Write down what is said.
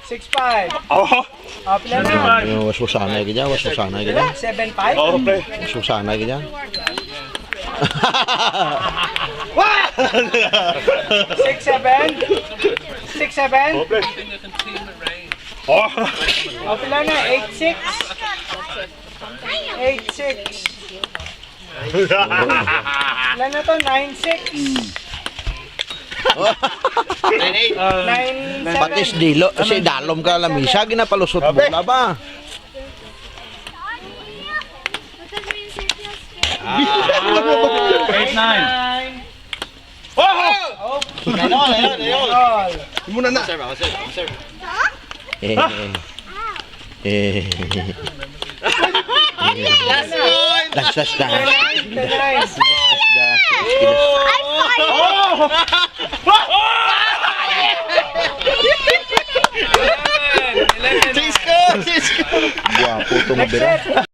6-5. Oo. Pila na. Was sanay ka dyan, was sanay ka dyan. 7-5. Oo, pre. Was sanay ka dyan. 6-7. 6-7. Oo, pre. Oo. Pila na. 8-6. 8-6. Pila na to. 9-6. 9-7. Pati si dalom ka lamisa, ginapalusot mo na ba? 8-9. Oh! All. Muna na. Last one. Last. 11. Guwapo itong mabira.